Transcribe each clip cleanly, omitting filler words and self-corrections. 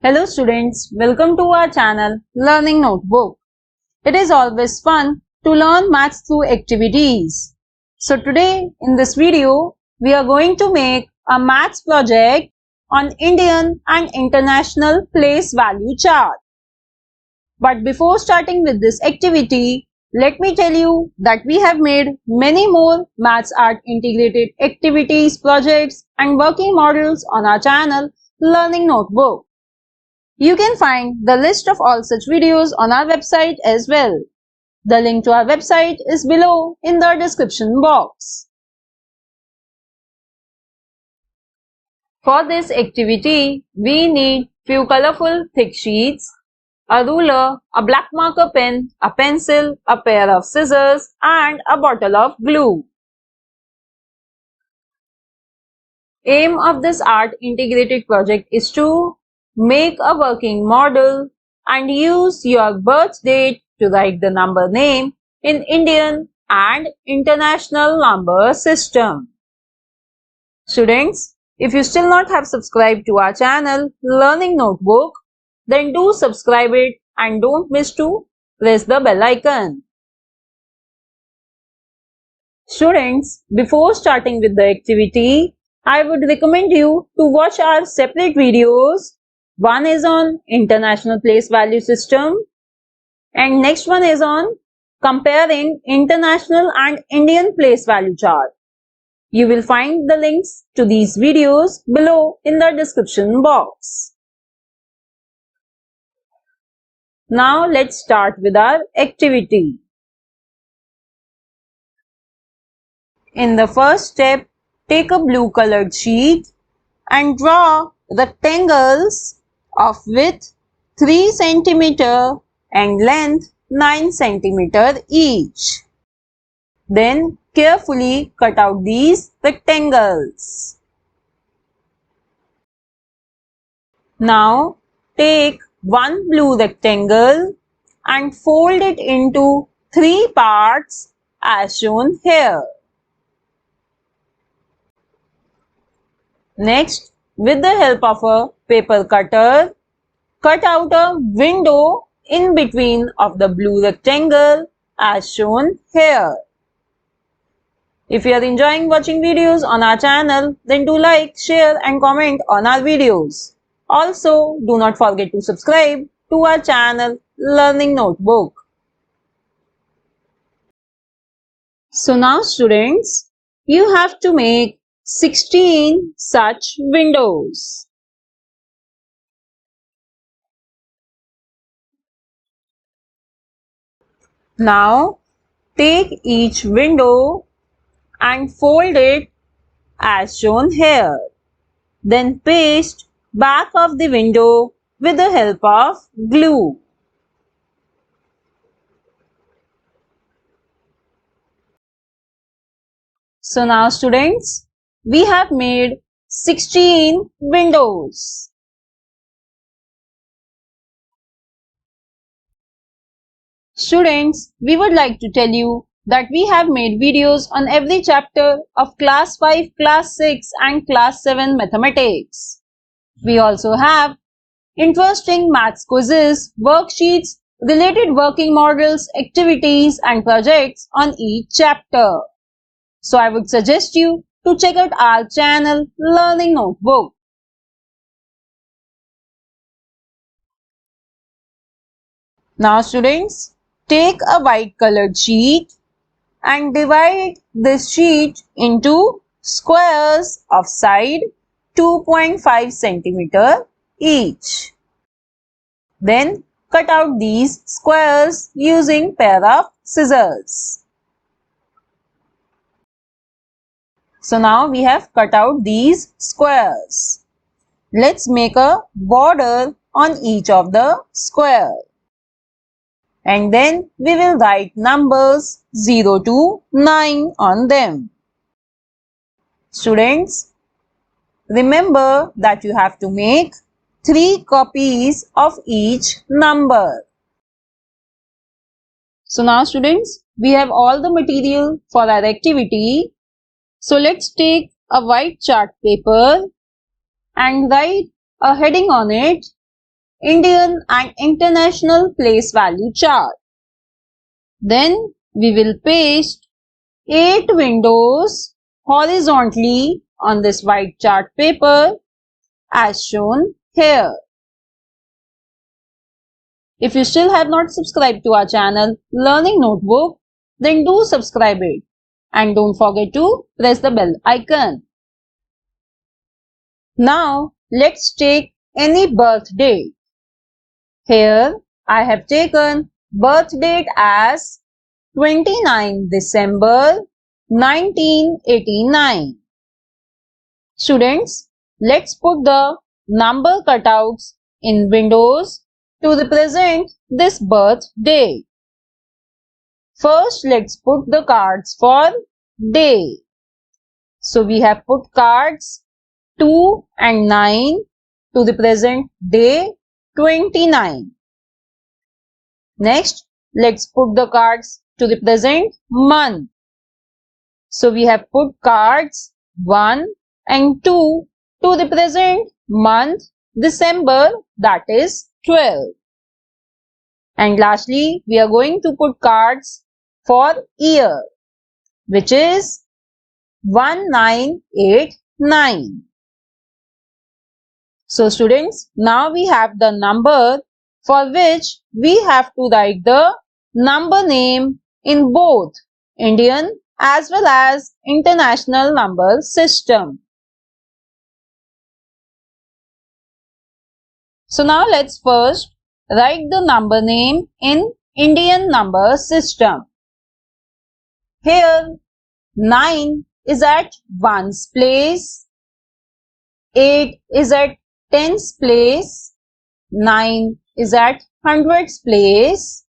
Hello students, welcome to our channel Learning Notebook. It is always fun to learn maths through activities. So today in this video, we are going to make a maths project on Indian and international place value chart. But before starting with this activity, let me tell you that we have made many more maths art integrated activities, projects and working models on our channel Learning Notebook. You can find the list of all such videos on our website as well. The link to our website is below in the description box. For this activity, we need few colorful thick sheets, a ruler, a black marker pen, a pencil, a pair of scissors and a bottle of glue. Aim of this art integrated project is to make a working model and use your birth date to write the number name in Indian and international number system. Students, if you still not have subscribed to our channel Learning Notebook, then do subscribe it and don't miss to press the bell icon. Students, before starting with the activity, I would recommend you to watch our separate videos. One is on international place value system and next one is on comparing international and Indian place value chart. You will find the links to these videos below in the description box. Now let's start with our activity. In the first step, take a blue colored sheet and draw rectangles of width 3 cm and length 9 cm each. Then carefully cut out these rectangles. Now take one blue rectangle and fold it into 3 parts as shown here. Next, with the help of a paper cutter, cut out a window in between of the blue rectangle as shown here. If you are enjoying watching videos on our channel, then do like, share and comment on our videos. Also, do not forget to subscribe to our channel Learning Notebook. So now students, you have to make 16 such windows. Now take each window and fold it as shown here. Then paste back of the window with the help of glue. So now students, we have made 16 windows. Students, we would like to tell you that we have made videos on every chapter of class 5, class 6 and class 7 mathematics. We also have interesting maths quizzes, worksheets, related working models, activities and projects on each chapter. So I would suggest you to check out our channel Learning Notebook. Now students, take a white colored sheet and divide this sheet into squares of side 2.5 cm each. Then cut out these squares using pair of scissors. So now we have cut out these squares. Let's make a border on each of the square. And then we will write numbers 0 to 9 on them. Students, remember that you have to make 3 copies of each number. So now students, we have all the material for our activity. So let's take a white chart paper and write a heading on it Indian and international place value chart. Then we will paste 8 windows horizontally on this white chart paper as shown here. If you still have not subscribed to our channel Learning Notebook, then do subscribe it and don't forget to press the bell icon. Now let's take any birth date. Here I have taken birth date as 29 December 1989. Students, let's put the number cutouts in windows to represent this birth date. First, let's put the cards for day. So we have put cards 2 and 9 to represent day 29. Next, let's put the cards to represent month. So we have put cards 1 and 2 to represent month December, that is 12. And lastly, we are going to put cards for year, which is 1989. So students, now we have the number for which we have to write the number name in both Indian as well as international number system. So now let's first write the number name in Indian number system. Here 9 is at ones place, 8 is at tens place, 9 is at hundreds place,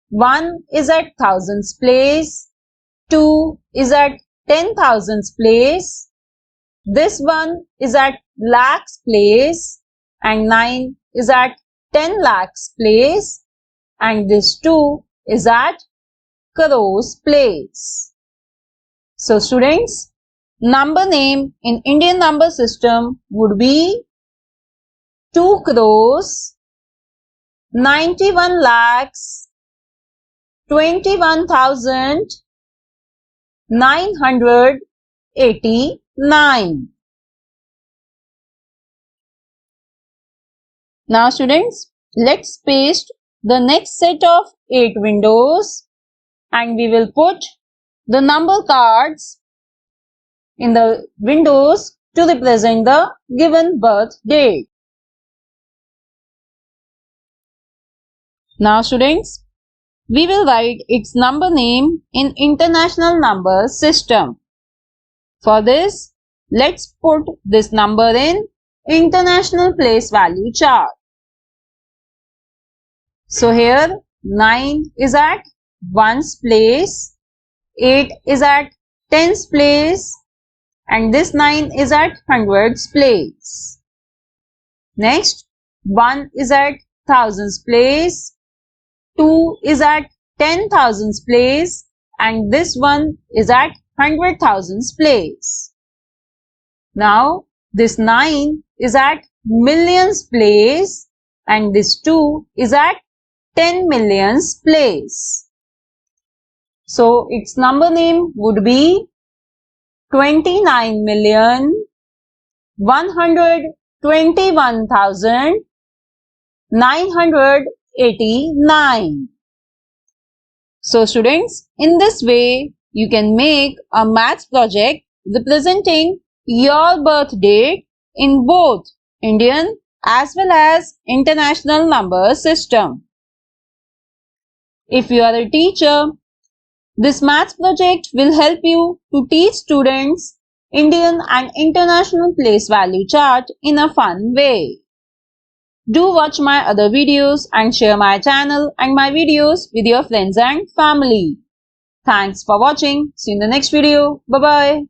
1 is at thousands place, 2 is at 10,000s place, this one is at lakhs place, and 9 is at 10 lakhs place, and this 2 is at crores place. So students, number name in Indian number system would be 2 crores 91 lakhs 21,989. Now students, let's paste the next set of 8 windows and we will put the number cards in the windows to represent the given birth date. Now students, we will write its number name in international number system. For this, let's put this number in international place value chart. So here 9 is at ones place, 8 is at tens place, and this 9 is at hundreds place. Next, 1 is at thousands place, 2 is at 10,000s place, and this one is at 100,000s place. Now, this 9 is at millions place, and this 2 is at 10 millions place. So, its number name would be 29,121,989. So students, in this way, you can make a maths project representing your birth date in both Indian as well as international number system. If you are a teacher, this maths project will help you to teach students Indian and international place value chart in a fun way. Do watch my other videos and share my channel and my videos with your friends and family. Thanks for watching. See you in the next video. Bye-bye.